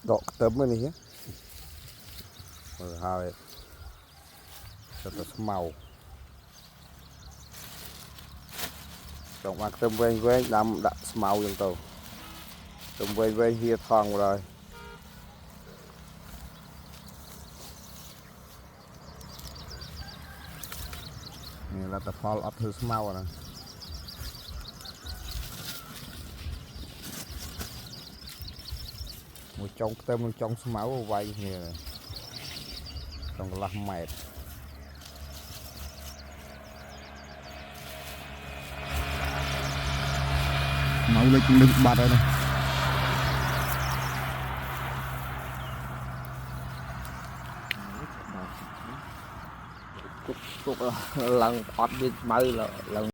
đọ tấm bên này hai cho ta màu đồng bạc tấm ven đâm đã màu trong tàu tấm ven kia thong rồi này là tập fall up thứ màu này một trong tấm một trong máu vay như này trong là mệt máu lên cũng đừng bạt rồi này cục lần ọt đi mơ là lần